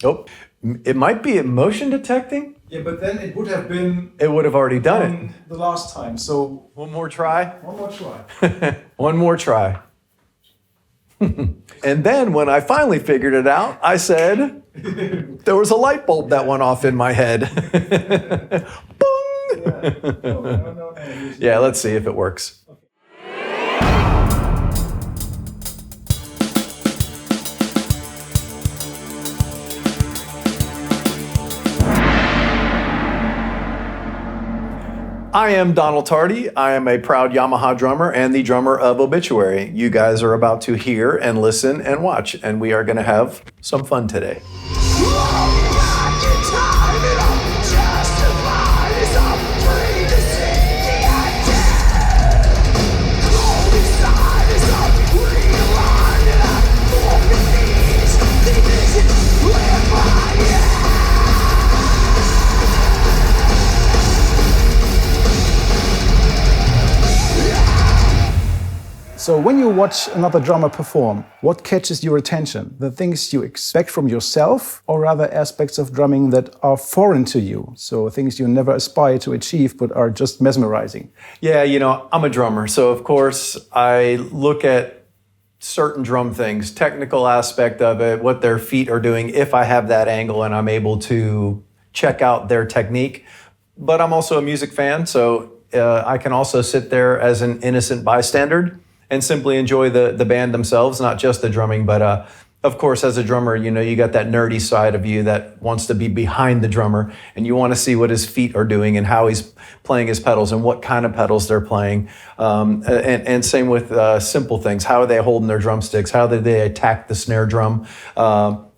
Oh, it might be motion detecting. Yeah, but then it would have been. It would have already done it the last time. So one more try. One more try. One more try. And then when I finally figured it out, I said, there was a light bulb that went off in my head. Boom! No. Yeah, let's see if it works. I am Donald Tardy. I am a proud Yamaha drummer and the drummer of Obituary. You guys are about to hear and listen and watch, and we are going to have some fun today. So when you watch another drummer perform, what catches your attention? The things you expect from yourself, or rather aspects of drumming that are foreign to you? So things you never aspire to achieve but are just mesmerizing. Yeah, I'm a drummer, so of course I look at certain drum things, technical aspect of it, what their feet are doing, if I have that angle and I'm able to check out their technique. But I'm also a music fan, so I can also sit there as an innocent bystander and simply enjoy the band themselves, not just the drumming, but of course, as a drummer, you got that nerdy side of you that wants to be behind the drummer, and you want to see what his feet are doing and how he's playing his pedals and what kind of pedals they're playing. And same with simple things. How are they holding their drumsticks? How do they attack the snare drum?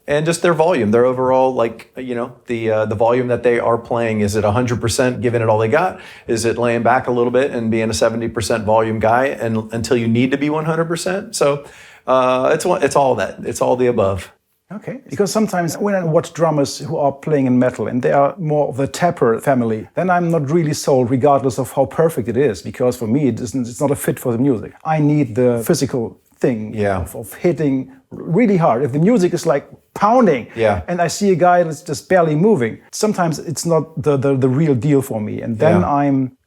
And just their volume, their overall, the volume that they are playing. Is it 100% giving it all they got? Is it laying back a little bit and being a 70% volume guy and until you need to be 100%? So it's all that. It's all the above. Okay, because sometimes when I watch drummers who are playing in metal and they are more of the tapper family, then I'm not really sold regardless of how perfect it is, because for me it's not a fit for the music. I need the physical thing of hitting really hard. If the music is like pounding and I see a guy that's just barely moving, sometimes it's not the real deal for me. And then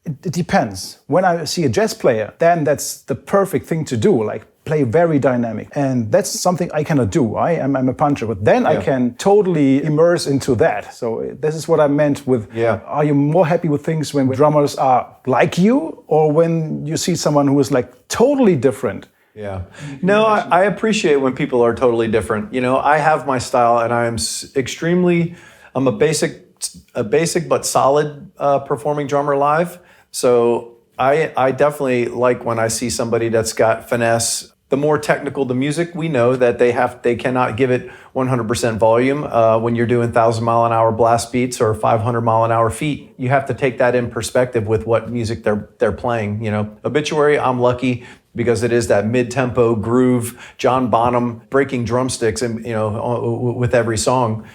it depends. When I see a jazz player, then that's the perfect thing to do, like play very dynamic. And that's something I cannot do. I'm a puncher, but then I can totally immerse into that. So this is what I meant with, are you more happy with things when drummers are like you, or when you see someone who is like totally different? Yeah. No, I appreciate when people are totally different. I have my style, and I'm a basic but solid performing drummer live. So I definitely like when I see somebody that's got finesse. The more technical the music, we know that they cannot give it 100% volume. When you're doing 1,000-mile-an-hour blast beats or 500-mile-an-hour feet, you have to take that in perspective with what music they're playing. Obituary, I'm lucky because it is that mid-tempo groove, John Bonham breaking drumsticks, and with every song.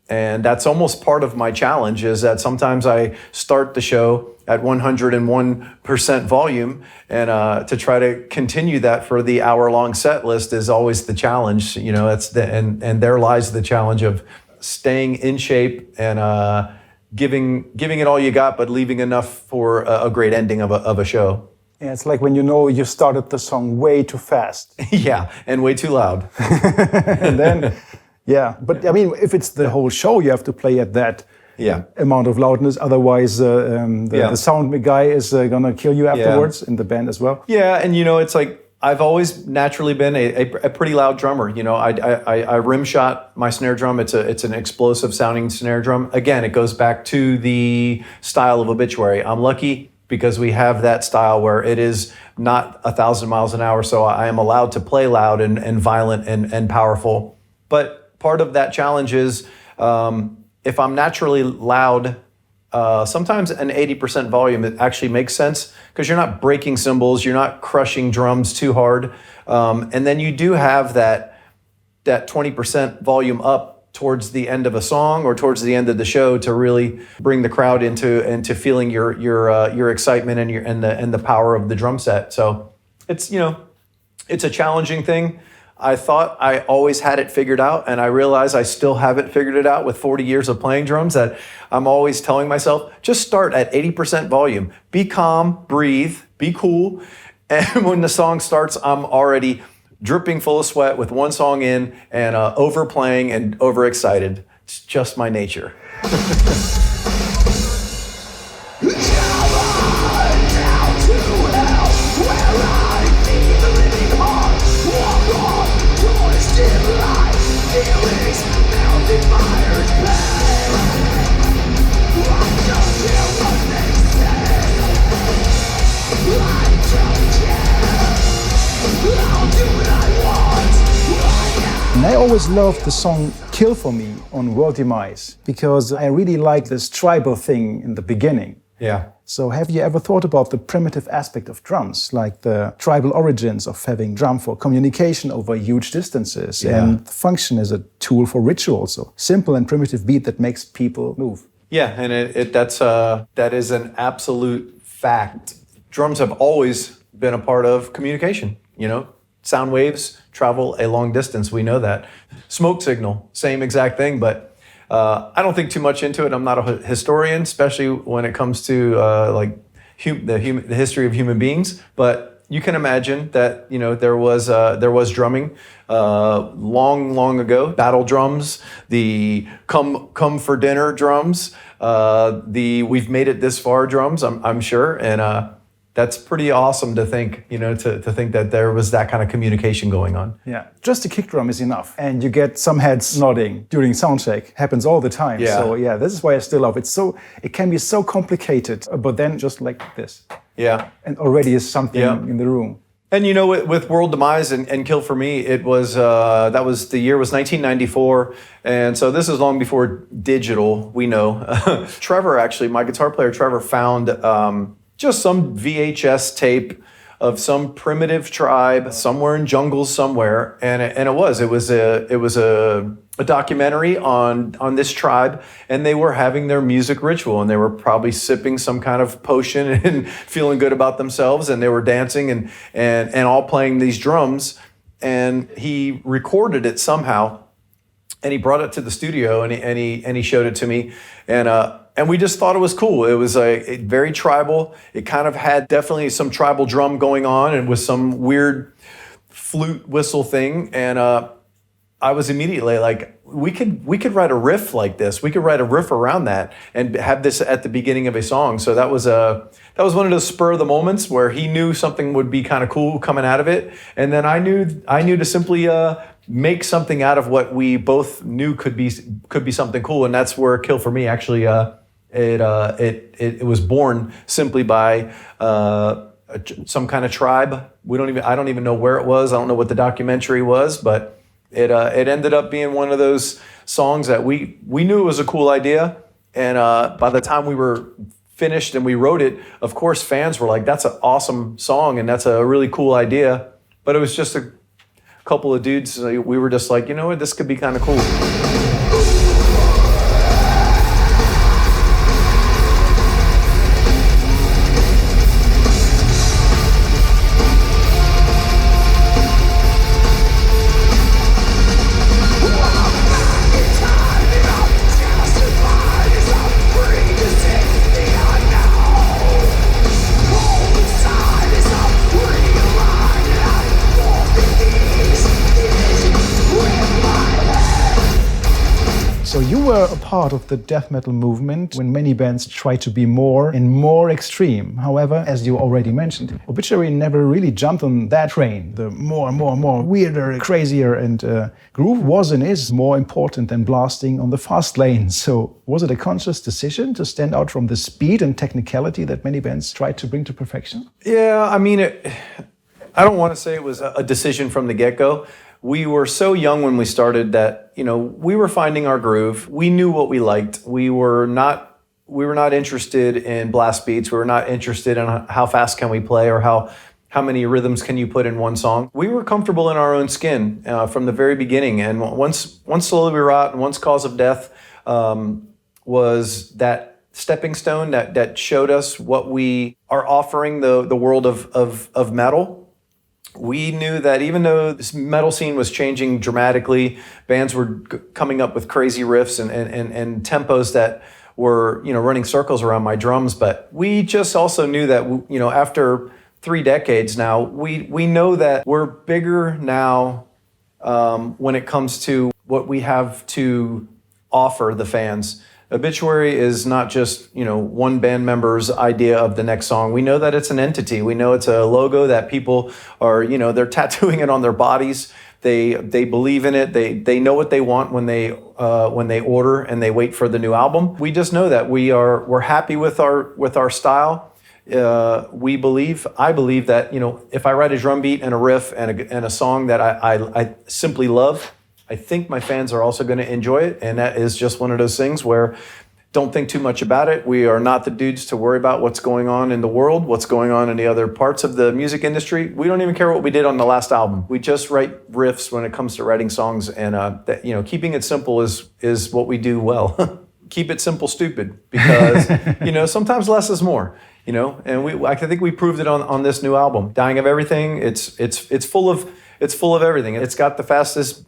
And that's almost part of my challenge, is that sometimes I start the show at 101% volume, and to try to continue that for the hour-long set list is always the challenge. And there lies the challenge of staying in shape and giving it all you got, but leaving enough for a great ending of a show. Yeah, it's like when you started the song way too fast. Yeah, and way too loud. And then, but I mean, if it's the whole show, you have to play at that amount of loudness. Otherwise, the sound guy is gonna kill you afterwards in the band as well. Yeah, and it's like I've always naturally been a pretty loud drummer. I rim shot my snare drum. It's an explosive sounding snare drum. Again, it goes back to the style of Obituary. I'm lucky because we have that style where it is not 1,000 miles an hour, so I am allowed to play loud and violent and powerful. But part of that challenge is if I'm naturally loud, sometimes an 80% volume, it actually makes sense because you're not breaking cymbals, you're not crushing drums too hard. And then you do have that 20% volume up towards the end of a song or towards the end of the show to really bring the crowd into feeling your excitement and the power of the drum set. So it's a challenging thing. I thought I always had it figured out, and I realize I still haven't figured it out with 40 years of playing drums, that I'm always telling myself, just start at 80% volume. Be calm, breathe, be cool. And when the song starts, I'm already dripping full of sweat with one song in and overplaying and overexcited. It's just my nature. And I always loved the song Kill For Me on World Demise because I really like this tribal thing in the beginning. Yeah. So have you ever thought about the primitive aspect of drums, like the tribal origins of having drum for communication over huge distances and function as a tool for ritual? So simple and primitive beat that makes people move. Yeah, and that is an absolute fact. Drums have always been a part of communication, you know? Sound waves travel a long distance, we know that. Smoke signal, same exact thing, but I don't think too much into it. I'm not a historian, especially when it comes to the history of human beings. But you can imagine that there was drumming long ago. Battle drums, the come for dinner drums, the we've made it this far drums. I'm sure, and that's pretty awesome to think, to think that there was that kind of communication going on. Yeah, just a kick drum is enough. And you get some heads nodding during soundcheck. Happens all the time. Yeah. So yeah, this is why I still love it. It can be so complicated, but then just like this. Yeah. And already is something in the room. And with World Demise and Kill For Me, it was, the year was 1994. And so this is long before digital, we know. Trevor, actually, my guitar player, Trevor, found just some VHS tape of some primitive tribe somewhere in jungles somewhere, and it was a documentary on this tribe, and they were having their music ritual, and they were probably sipping some kind of potion and feeling good about themselves, and they were dancing and all playing these drums, and he recorded it somehow, and he brought it to the studio, and he showed it to me, and we just thought it was cool. It was very tribal. It kind of had definitely some tribal drum going on and with some weird flute whistle thing. And I was immediately like, we could write a riff like this. We could write a riff around that and have this at the beginning of a song. So that was one of those spur of the moments where he knew something would be kind of cool coming out of it. And then I knew to simply make something out of what we both knew could be something cool. And that's where Kill For Me actually it was born simply by some kind of tribe. I don't even know where it was. I don't know what the documentary was, but it ended up being one of those songs that we knew it was a cool idea. And by the time we were finished and we wrote it, of course, fans were like, "That's an awesome song and that's a really cool idea." But it was just a couple of dudes. We were just like, you know what, this could be kind of cool. So you were a part of the death metal movement when many bands tried to be more and more extreme. However, as you already mentioned, Obituary never really jumped on that train. The more and more weirder, crazier, and groove was and is more important than blasting on the fast lane. So was it a conscious decision to stand out from the speed and technicality that many bands tried to bring to perfection? Yeah, I mean, I don't want to say it was a decision from the get-go. We were so young when we started that, we were finding our groove. We knew what we liked. We were not interested in blast beats. We were not interested in how fast can we play or how many rhythms can you put in one song. We were comfortable in our own skin from the very beginning. And once Slowly We Rot and once Cause of Death was that stepping stone that showed us what we are offering the world of metal. we knew that even though this metal scene was changing dramatically, bands were coming up with crazy riffs and tempos that were, running circles around my drums. But we just also knew that, after 3 decades now, we know that we're bigger now when it comes to what we have to offer the fans. Obituary is not just, one band member's idea of the next song. We know that it's an entity. We know it's a logo that people are, they're tattooing it on their bodies. They believe in it. They know what they want when they order and they wait for the new album. We just know that we're happy with our style. I believe that, if I write a drum beat and a riff and a song that I simply love, I think my fans are also going to enjoy it. And that is just one of those things where don't think too much about it. We are not the dudes to worry about what's going on in the world, what's going on in the other parts of the music industry. We don't even care what we did on the last album. We just write riffs when it comes to writing songs. And, keeping it simple is what we do well. Keep it simple, stupid, because, sometimes less is more. And I think we proved it on this new album, Dying of Everything. It's full of everything. It's got the fastest,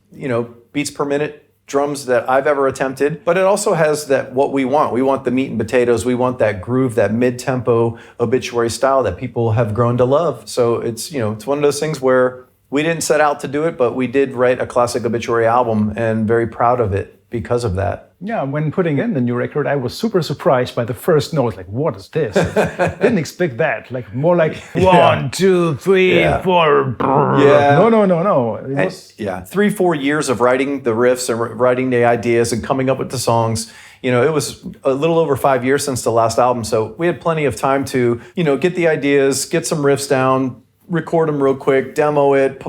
beats per minute drums that I've ever attempted, but it also has what we want. We want the meat and potatoes. We want that groove, that mid-tempo Obituary style that people have grown to love. So it's one of those things where we didn't set out to do it, but we did write a classic Obituary album and very proud of it because of that. Yeah, when putting in the new record, I was super surprised by the first note. Like, what is this? Didn't expect that. Like, more like 1, 2, 3, 4. Yeah. No. It was... 3-4 years of writing the riffs and writing the ideas and coming up with the songs. It was a little over 5 years since the last album. So we had plenty of time to, get the ideas, get some riffs down, record them real quick, demo it,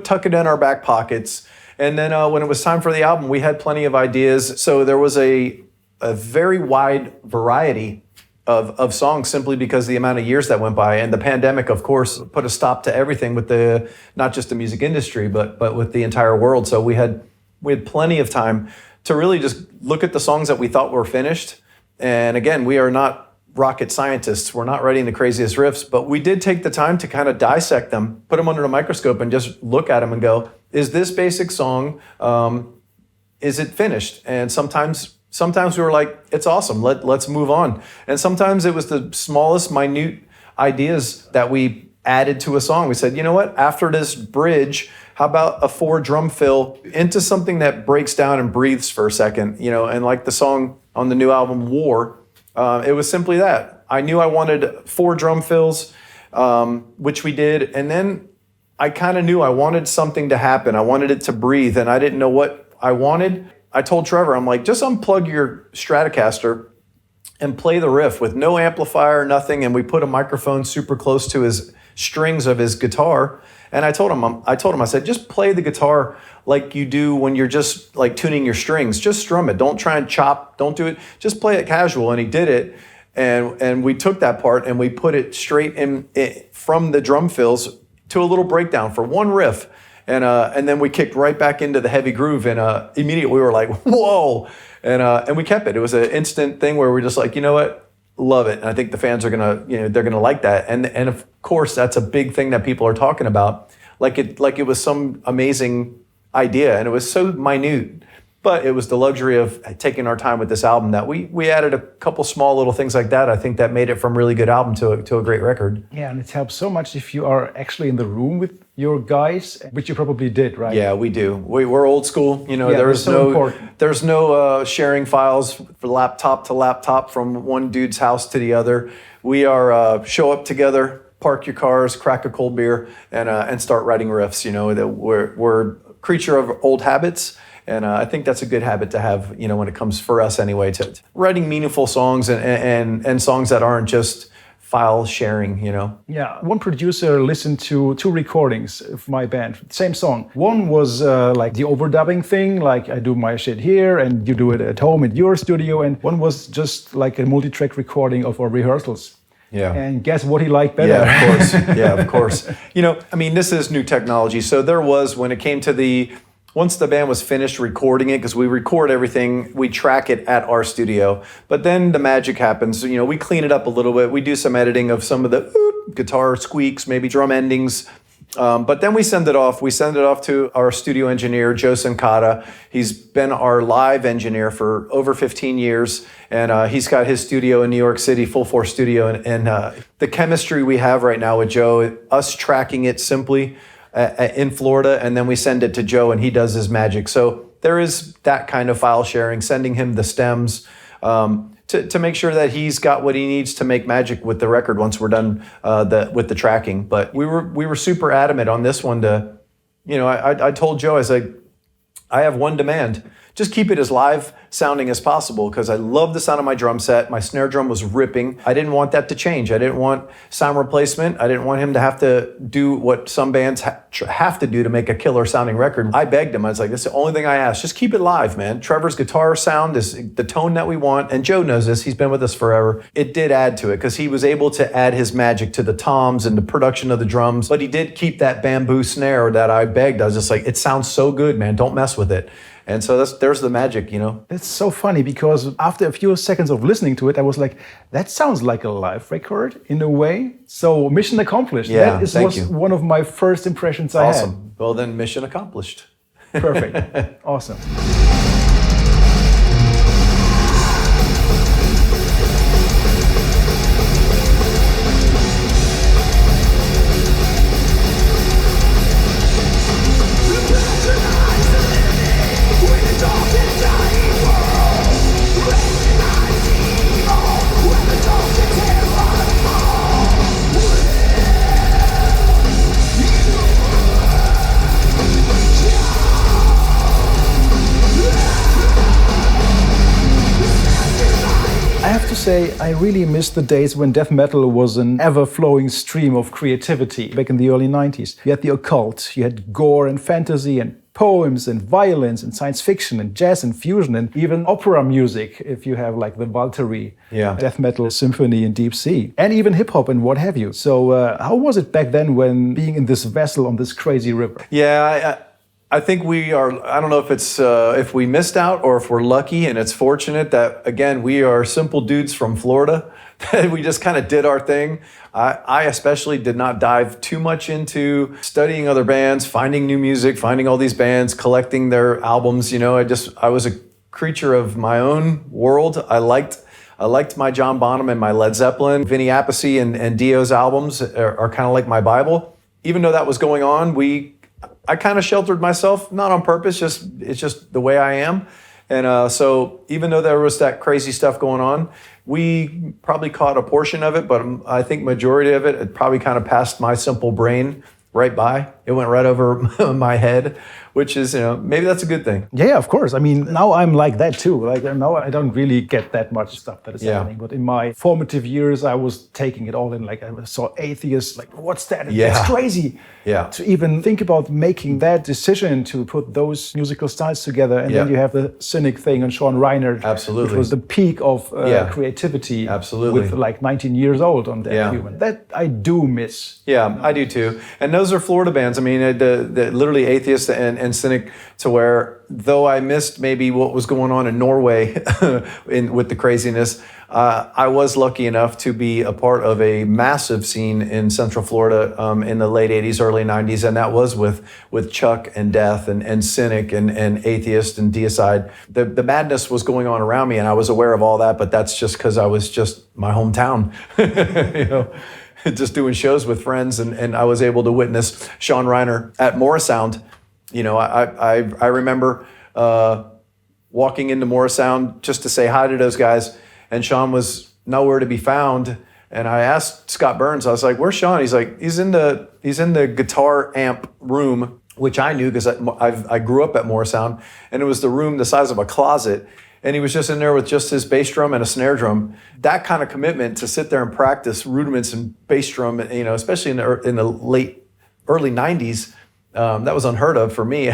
tuck it in our back pockets. And then when it was time for the album, we had plenty of ideas. So there was a very wide variety of songs simply because the amount of years that went by. And the pandemic, of course, put a stop to everything with not just the music industry, but with the entire world. So we had plenty of time to really just look at the songs that we thought were finished. And again, we are not rocket scientists. We're not writing the craziest riffs, but we did take the time to kind of dissect them, put them under a microscope and just look at them and go, is this basic song, is it finished? And sometimes we were like, it's awesome, let's move on. And sometimes it was the smallest, minute ideas that we added to a song. We said, you know what, after this bridge, how about a 4 drum fill into something that breaks down and breathes for a second, and like the song on the new album, War, it was simply that. I knew I wanted 4 drum fills, which we did. And then I kind of knew I wanted something to happen. I wanted it to breathe, and I didn't know what I wanted. I told Trevor, I'm like, just unplug your Stratocaster and play the riff with no amplifier, nothing. And we put a microphone super close to his strings of his guitar. And I told him, I said, just play the guitar like you do when you're just like tuning your strings. Just strum it. Don't try and chop. Don't do it. Just play it casual. And he did it. And we took that part and we put it straight in from the drum fills to a little breakdown for one riff. And then we kicked right back into the heavy groove. And immediately we were like, whoa. And we kept it. It was an instant thing where we're just like, you know what? Love it. And I think the fans are they're gonna like that. And of course, that's a big thing that people are talking about. Like it was some amazing idea, and it was so minute. But it was the luxury of taking our time with this album that we added a couple small little things like that. I think that made it from really good album to a great record. Yeah, and it helps so much if you are actually in the room with your guys, which you probably did, right? Yeah, we do. We're old school. There's no sharing files for laptop to laptop from one dude's house to the other. We are show up together, park your cars, crack a cold beer, and start writing riffs. We're creature of old habits. And I think that's a good habit to have, when it comes for us anyway, to writing meaningful songs and songs that aren't just file sharing, Yeah, one producer listened to 2 recordings of my band, same song. One was like the overdubbing thing, like I do my shit here and you do it at home in your studio. And one was just like a multi-track recording of our rehearsals. Yeah. And guess what he liked better? Yeah, of course. Yeah, of course. This is new technology. So there was, when it came to once the band was finished recording it, because we record everything, we track it at our studio. But then the magic happens. We clean it up a little bit. We do some editing of some of the guitar squeaks, maybe drum endings, But then we send it off. We send it off to our studio engineer, Joe Sincata. He's been our live engineer for over 15 years, and he's got his studio in New York City, Full Force Studio. And the chemistry we have right now with Joe, us tracking it simply in Florida, and then we send it to Joe, and he does his magic. So there is that kind of file sharing, sending him the stems, to make sure that he's got what he needs to make magic with the record once we're done with the tracking. But we were super adamant on this one to, I told Joe, I was like, I have one demand. Just keep it as live sounding as possible, because I love the sound of my drum set. My snare drum was ripping. I didn't want that to change. I didn't want sound replacement. I didn't want him to have to do what some bands have to do to make a killer sounding record. I begged him. I was like, that's the only thing I asked. Just keep it live, man. Trevor's guitar sound is the tone that we want. And Joe knows this. He's been with us forever. It did add to it, because he was able to add his magic to the toms and the production of the drums. But he did keep that bamboo snare that I begged. I was just like, it sounds so good, man. Don't mess with it. And so there's the magic, That's so funny, because after a few seconds of listening to it, I was like, that sounds like a live record in a way. So mission accomplished. Yeah, that was one of my first impressions I had. Awesome. Well, then mission accomplished. Perfect. Awesome. Say I really miss the days when death metal was an ever-flowing stream of creativity back in the early 90s. You had the occult, you had gore and fantasy and poems and violence and science fiction and jazz and fusion and even opera music, if you have like the Valtteri death metal symphony in Deep Sea, and even hip-hop and what have you. So how was it back then when being in this vessel on this crazy river? Yeah, I think we are, I don't know if it's, if we missed out or if we're lucky and it's fortunate that, again, we are simple dudes from Florida, that we just kind of did our thing. I especially did not dive too much into studying other bands, finding new music, finding all these bands, collecting their albums. I was a creature of my own world. I liked my John Bonham and my Led Zeppelin. Vinny Appice and Dio's albums are kind of like my Bible. Even though that was going on, I kind of sheltered myself, not on purpose, it's just the way I am. And so even though there was that crazy stuff going on, we probably caught a portion of it, but I think majority of it probably kind of passed my simple brain right by. It went right over my head, which is, maybe that's a good thing. Yeah, of course. I mean, now I'm like that too. Like now I don't really get that much stuff that is happening. But in my formative years, I was taking it all in. Like I saw atheists, like, what's that? That's crazy. Yeah. To even think about making that decision to put those musical styles together. And then you have the cynic thing on Sean Reiner. Absolutely. Which was the peak of creativity. Absolutely. With like 19 years old on that human. That I do miss. Yeah, I do too. And those are Florida bands. I mean, the literally Atheist and Cynic, to where though I missed maybe what was going on in Norway with the craziness, I was lucky enough to be a part of a massive scene in Central Florida in the late 80s, early 90s, and that was with Chuck and Death and Cynic and Atheist and Deicide. The madness was going on around me, and I was aware of all that, but that's just because I was just my hometown, just doing shows with friends, and I was able to witness Sean Reiner at Morrisound. I remember walking into Morrisound just to say hi to those guys, and Sean was nowhere to be found. And I asked Scott Burns, I was like, "Where's Sean?" He's like, "He's in the guitar amp room," which I knew because I grew up at Morrisound, and it was the room the size of a closet. And he was just in there with just his bass drum and a snare drum. That kind of commitment to sit there and practice rudiments in bass drum, especially in the early 90s, that was unheard of for me.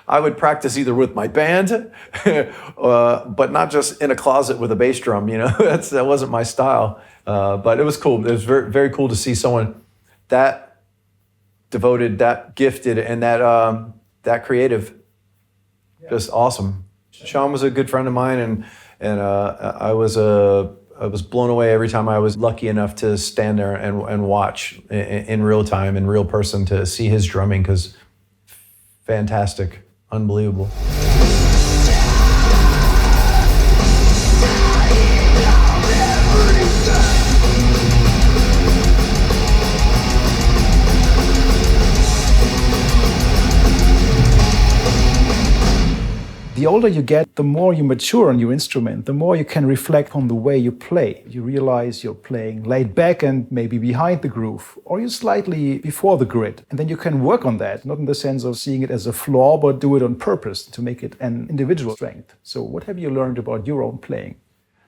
I would practice either with my band, but not just in a closet with a bass drum. That wasn't my style. But it was cool. It was very, very cool to see someone that devoted, that gifted, and that creative. Just awesome. Sean was a good friend of mine, and I was was blown away every time I was lucky enough to stand there and watch in real time, in real person, to see his drumming, because fantastic, unbelievable. The older you get, the more you mature on your instrument, the more you can reflect on the way you play. You realize you're playing laid back and maybe behind the groove, or you're slightly before the grid. And then you can work on that, not in the sense of seeing it as a flaw, but do it on purpose to make it an individual strength. So what have you learned about your own playing?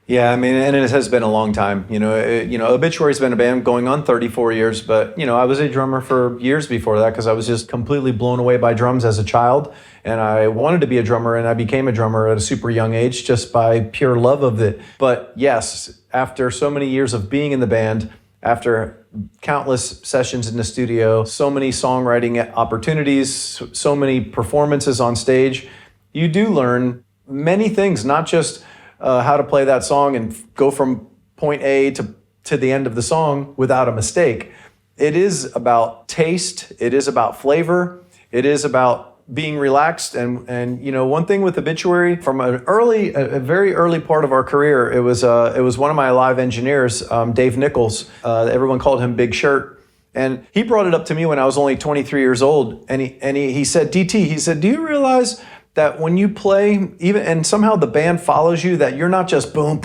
Yeah, I mean, and it has been a long time. Obituary's been a band going on 34 years, but, I was a drummer for years before that, because I was just completely blown away by drums as a child. And I wanted to be a drummer, and I became a drummer at a super young age just by pure love of it. But yes, after so many years of being in the band, after countless sessions in the studio, so many songwriting opportunities, so many performances on stage, you do learn many things, not just how to play that song and go from point A to the end of the song without a mistake. It is about taste. It is about flavor. It is about being relaxed. And one thing with Obituary, from a very early part of our career, it was one of my live engineers, Dave Nichols. Everyone called him Big Shirt. And he brought it up to me when I was only 23 years old. And he said, DT, he said, do you realize that when you play, even and somehow the band follows you, that you're not just boom, on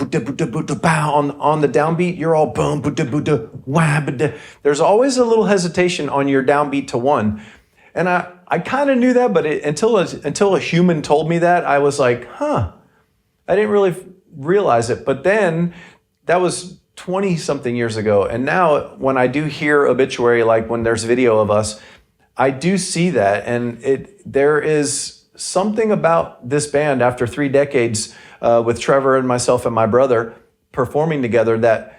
the downbeat, you're all boom, wah. There's always a little hesitation on your downbeat to one. And I kind of knew that, but until a human told me that, I was like, I didn't really realize it. But then that was 20 something years ago. And now when I do hear Obituary, like when there's video of us, I do see that. And there is something about this band after 3 decades with Trevor and myself and my brother performing together, that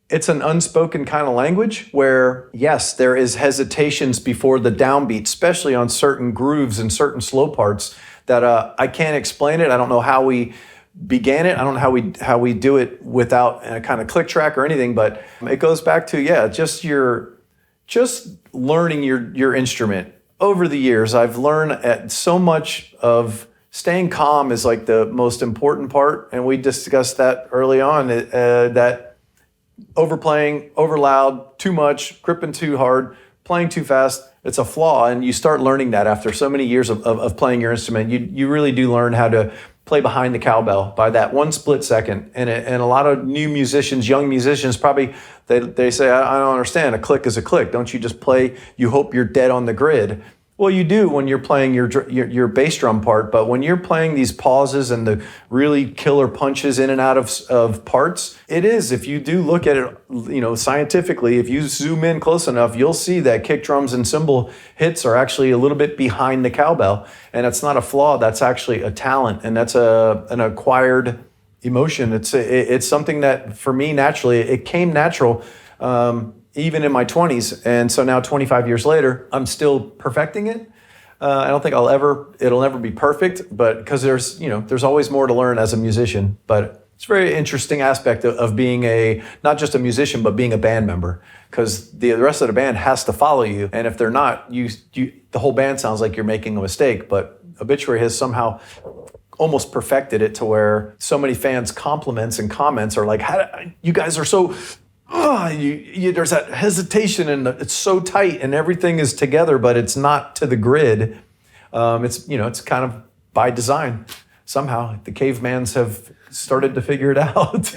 it's an unspoken kind of language where, yes, there is hesitations before the downbeat, especially on certain grooves and certain slow parts that I can't explain it. I don't know how we began it. I don't know how we do it without a kind of click track or anything, but it goes back to, just learning your instrument. Over the years, I've learned so much of staying calm is like the most important part. And we discussed that early on, that overplaying, over loud, too much, gripping too hard, playing too fast, it's a flaw. And you start learning that after so many years of playing your instrument. You really do learn how to play behind the cowbell by that one split second. And a lot of new musicians, young musicians, probably, they say, I don't understand. A click is a click. Don't you just play, you hope you're dead on the grid? Well, you do when you're playing your bass drum part, but when you're playing these pauses and the really killer punches in and out of parts, it is, if you do look at it, scientifically, if you zoom in close enough, you'll see that kick drums and cymbal hits are actually a little bit behind the cowbell. And it's not a flaw, that's actually a talent, and that's an acquired emotion. It's something that, for me, naturally, it came natural. Even in my 20s. And so now 25 years later, I'm still perfecting it. I don't think it'll never be perfect, but because there's always more to learn as a musician. But it's a very interesting aspect of being not just a musician, but being a band member, because the rest of the band has to follow you. And if they're not, the whole band sounds like you're making a mistake. But Obituary has somehow almost perfected it to where so many fans' compliments and comments are like, you guys are so... there's that hesitation, and it's so tight and everything is together, but it's not to the grid. It's kind of by design. Somehow the cavemans have started to figure it out.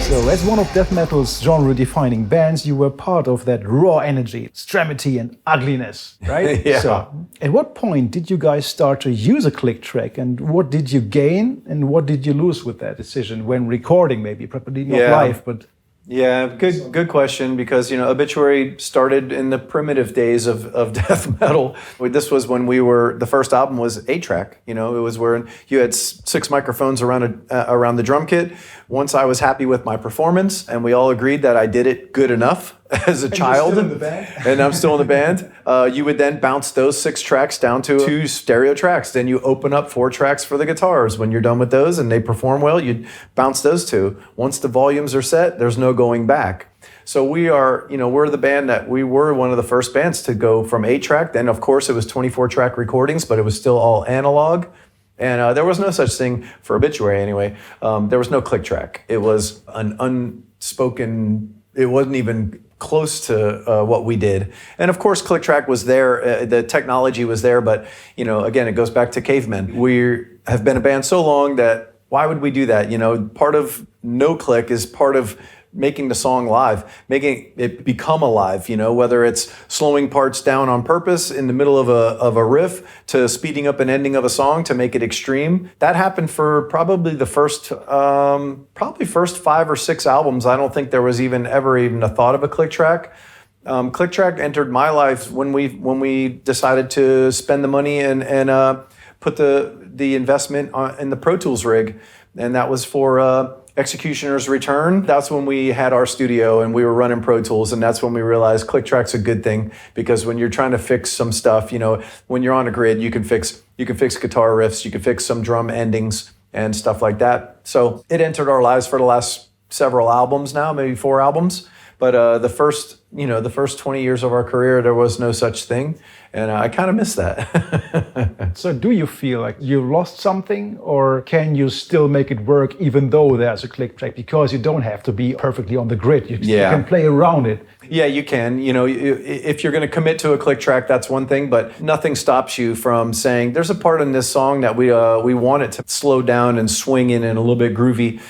So, as one of death metal's genre-defining bands, you were part of that raw energy, extremity, and ugliness, right? Yeah. So, at what point did you guys start to use a click track, and what did you gain, and what did you lose with that decision when recording, maybe, probably not live, but... Yeah, good question, because Obituary started in the primitive days of death metal. This was when the first album was 8-track. It was where you had 6 microphones around the drum kit. Once I was happy with my performance, and we all agreed that I did it good enough as a child. You're still in the band? And I'm still in the band. You would then bounce those 6 tracks down to 2 stereo tracks. Then you open up 4 tracks for the guitars. When you're done with those and they perform well, you'd bounce those 2. Once the volumes are set, there's no going back. So we're the band that we were one of the first bands to go from 8-track. Then, of course, it was 24-track recordings, but it was still all analog. And there was no such thing for Obituary anyway. There was no click track. It was an unspoken, it wasn't even close to what we did. And of course, click track was there, the technology was there, but again, it goes back to cavemen. We have been a band so long that why would we do that? Part of no click is part of making the song live, making it become alive, whether it's slowing parts down on purpose in the middle of a riff to speeding up an ending of a song to make it extreme. That happened for probably the first 5 or 6 albums. I don't think there was ever a thought of a click track. Click track entered my life when we decided to spend the money and put the investment in the Pro Tools rig, and that was for Executioner's Return. That's when we had our studio and we were running Pro Tools, and that's when we realized click track's a good thing, because when you're trying to fix some stuff, when you're on a grid, you can fix guitar riffs, you can fix some drum endings and stuff like that. So it entered our lives for the last several albums now, maybe 4 albums. But the first 20 years of our career, there was no such thing. And I kind of miss that. So do you feel like you lost something, or can you still make it work even though there's a click track? Because you don't have to be perfectly on the grid. You can play around it. Yeah, you can. If you're going to commit to a click track, that's one thing, but nothing stops you from saying, there's a part in this song that we want it to slow down and swing in and a little bit groovy.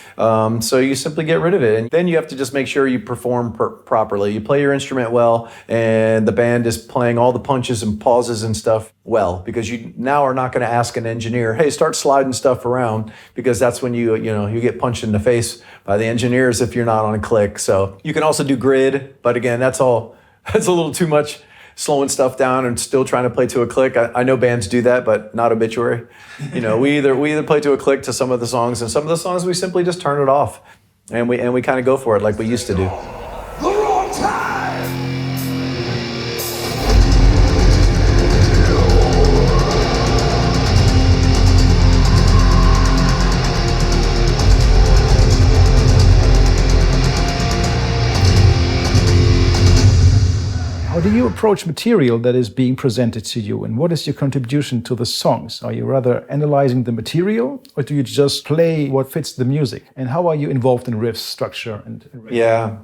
So you simply get rid of it. And then you have to just make sure you perform properly. You play your instrument well, and the band is playing all the punches and pauses and stuff well, because you now are not going to ask an engineer, hey, start sliding stuff around, because that's when you get punched in the face by the engineers if you're not on a click. So you can also do grid, but again, that's a little too much, slowing stuff down and still trying to play to a click. I know bands do that, but not Obituary. We either play to a click to some of the songs, and some of the songs we simply just turn it off, and we kind of go for it like we used to do. The wrong time. How do you approach material that is being presented to you, and what is your contribution to the songs? Are you rather analyzing the material, or do you just play what fits the music? And how are you involved in riff structure? Yeah,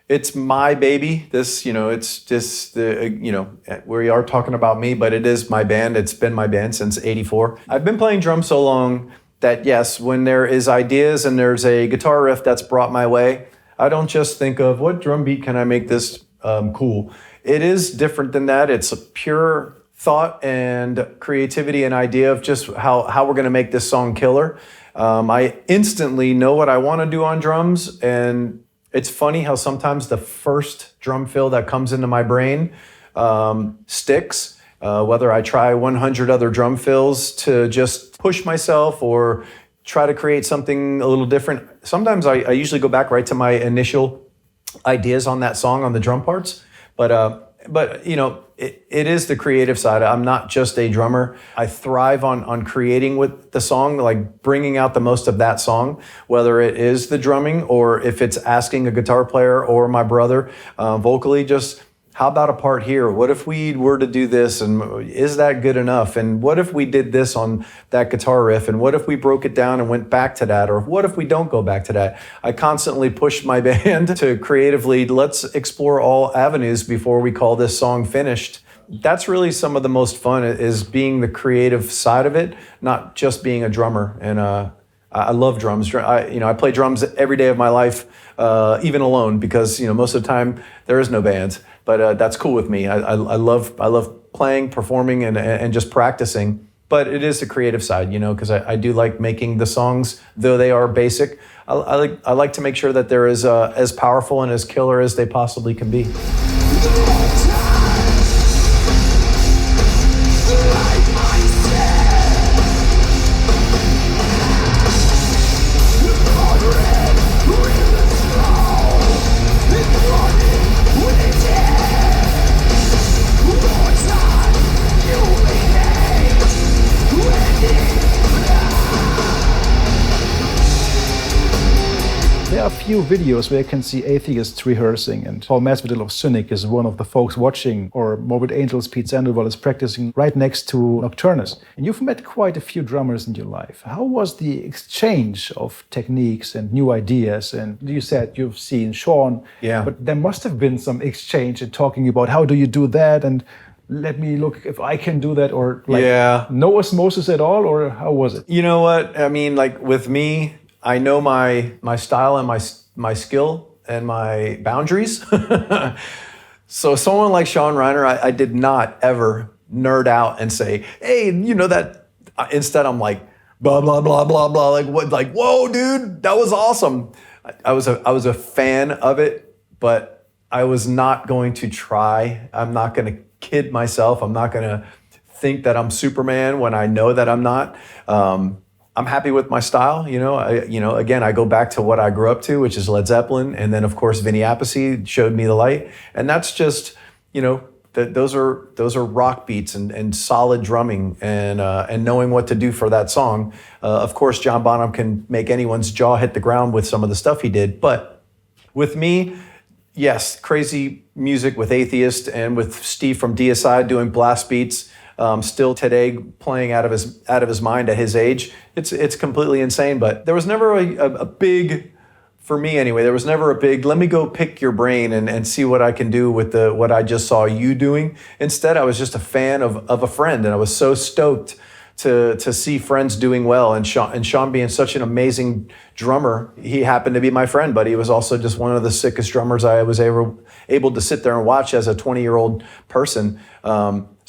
it's my baby. It's just we are talking about me, but it is my band. It's been my band since '84. I've been playing drums so long that yes, when there is ideas and there's a guitar riff that's brought my way, I don't just think of what drum beat can I make this cool. It is different than that. It's a pure thought and creativity and idea of just how we're going to make this song killer. I instantly know what I want to do on drums, and it's funny how sometimes the first drum fill that comes into my brain sticks, whether I try 100 other drum fills to just push myself or try to create something a little different. Sometimes I usually go back right to my initial ideas on that song on the drum parts, but it is the creative side. I'm not just a drummer. I thrive on creating with the song, like bringing out the most of that song, whether it is the drumming or if it's asking a guitar player or my brother vocally, just how about a part here? What if we were to do this? And is that good enough? And what if we did this on that guitar riff? And what if we broke it down and went back to that? Or what if we don't go back to that? I constantly push my band to creatively, let's explore all avenues before we call this song finished. That's really some of the most fun, is being the creative side of it, not just being a drummer. And I love drums. I play drums every day of my life, even alone, because most of the time there is no band. But that's cool with me. I love playing, performing, and just practicing. But it is the creative side, because I do like making the songs, though they are basic. I like to make sure that they're as powerful and as killer as they possibly can be. There are a few videos where you can see atheists rehearsing, and Paul Masvidal of Cynic is one of the folks watching, or Morbid Angels' Pete Sandoval is practicing right next to Nocturnus. And you've met quite a few drummers in your life. How was the exchange of techniques and new ideas? And you said you've seen Sean, yeah. But there must have been some exchange in talking about how do you do that, and let me look if I can do that, or like no osmosis at all, or how was it? You know what? I mean, like with me, I know my style and my skill and my boundaries. So someone like Sean Reiner, I did not ever nerd out and say, hey, you know that. Instead, I'm like, blah, blah, blah, blah, blah. Like, what? Like, whoa, dude, that was awesome. I was a fan of it, but I was not going to try. I'm not going to kid myself. I'm not going to think that I'm Superman when I know that I'm not. I'm happy with my style, you know. Again, I go back to what I grew up to, which is Led Zeppelin, and then of course Vinny Appice showed me the light, and that's just, you know, those are rock beats and solid drumming and knowing what to do for that song. Of course, John Bonham can make anyone's jaw hit the ground with some of the stuff he did, but with me, yes, crazy music with Atheist and with Steve from Deicide doing blast beats. Still today playing out of his mind at his age. It's completely insane, but there was never a big, for me anyway, there was never a big, let me go pick your brain and see what I can do with what I just saw you doing. Instead, I was just a fan of a friend, and I was so stoked to see friends doing well, and Sean being such an amazing drummer. He happened to be my friend, but he was also just one of the sickest drummers I was able to sit there and watch as a 20-year-old person.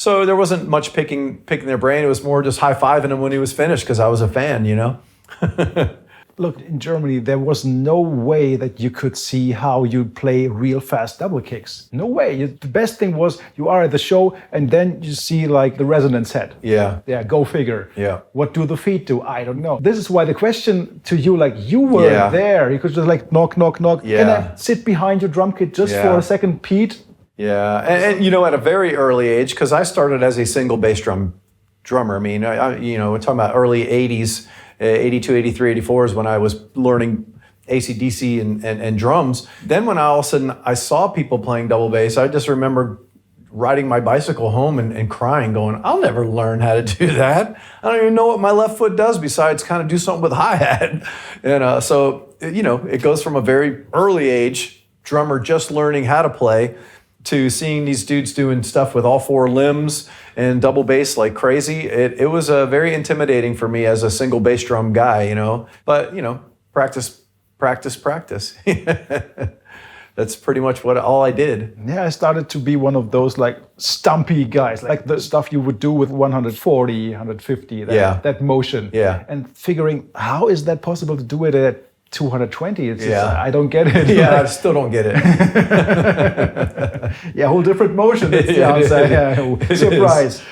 So there wasn't much picking their brain. It was more just high-fiving him when he was finished because I was a fan, you know? Look, in Germany, there was no way that you could see how you play real fast double kicks. No way. The best thing was you are at the show and then you see like the resonance head. Yeah. Yeah, go figure. Yeah. What do the feet do? I don't know. This is why the question to you, like you were there. You could just like knock, knock, knock. Yeah. And then sit behind your drum kit just for a second, Pete. Yeah, and you know, at a very early age, because I started as a single bass drummer. I mean, we're talking about early 80s, 82, 83, 84 is when I was learning AC/DC and drums. Then when all of a sudden I saw people playing double bass, I just remember riding my bicycle home and crying, going, I'll never learn how to do that. I don't even know what my left foot does besides kind of do something with hi-hat. And so, you know, it goes from a very early age, drummer just learning how to play, to seeing these dudes doing stuff with all four limbs and double bass like crazy. It was very intimidating for me as a single bass drum guy, you know. But, you know, practice. That's pretty much all I did. Yeah, I started to be one of those like stumpy guys, like the stuff you would do with 140, 150, that motion. Yeah. And figuring, how is that possible to do it at 220? It's just, I don't get it. Yeah, I still don't get it. Yeah, whole different motion. That's the answer. Yeah, surprise.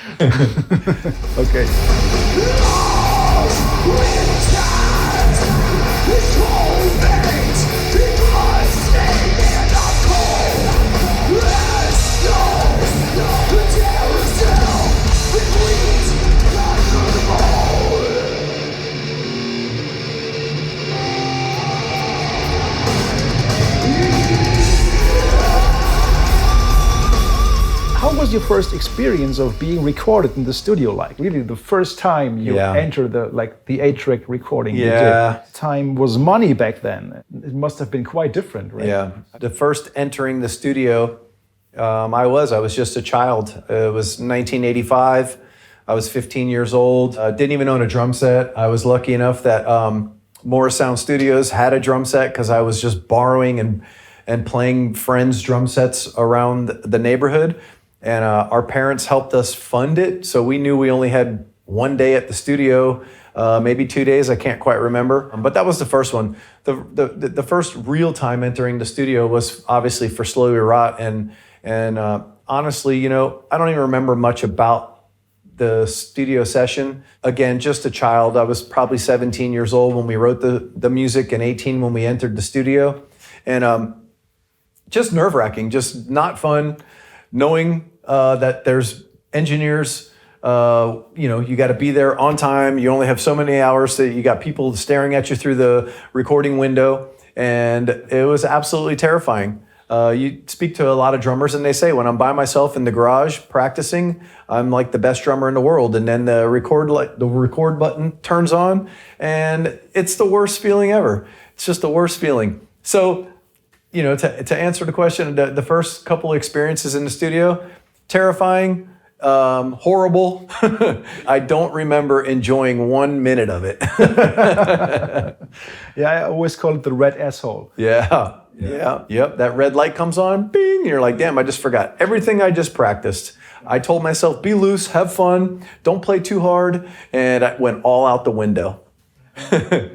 Okay. How was your first experience of being recorded in the studio like? Really, the first time you entered the 8-track recording you did. Time was money back then. It must have been quite different, right? Yeah. The first entering the studio, I was just a child. It was 1985. I was 15 years old. Didn't even own a drum set. I was lucky enough that Morris Sound Studios had a drum set because I was just borrowing and playing friends' drum sets around the neighborhood. And our parents helped us fund it. So we knew we only had one day at the studio maybe 2 days. I can't quite remember. But that was the first one. The first real time entering the studio was obviously for Slowly Rot. And honestly, you know, I don't even remember much about the studio session. Again, just a child. I was probably 17 years old when we wrote the music and 18 when we entered the studio. And just nerve-wracking, just not fun, knowing that there's engineers, you know, you got to be there on time. You only have so many hours, that you got people staring at you through the recording window. And it was absolutely terrifying. You speak to a lot of drummers and they say, when I'm by myself in the garage practicing, I'm like the best drummer in the world. And then the record button turns on and it's the worst feeling ever. It's just the worst feeling. So, you know, to answer the question, the first couple of experiences in the studio, terrifying, horrible. I don't remember enjoying 1 minute of it. Yeah, I always call it the red asshole. Yeah. Yep. That red light comes on, bing, and you're like, damn, I just forgot everything I just practiced. I told myself, be loose, have fun, don't play too hard, and I went all out the window.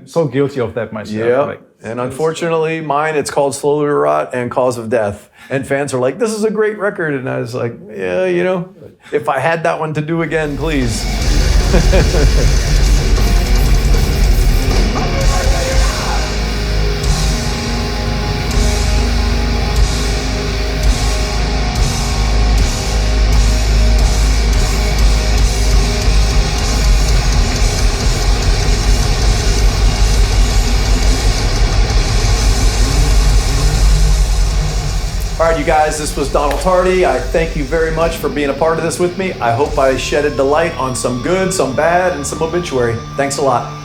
So guilty of that myself. Yeah. Like, And unfortunately, mine, it's called Slowly Rot and Cause of Death. And fans are like, this is a great record. And I was like, yeah, you know, if I had that one to do again, please. All right, you guys, this was Donald Tardy. I thank you very much for being a part of this with me. I hope I shedded the light on some good, some bad, and some obituary. Thanks a lot.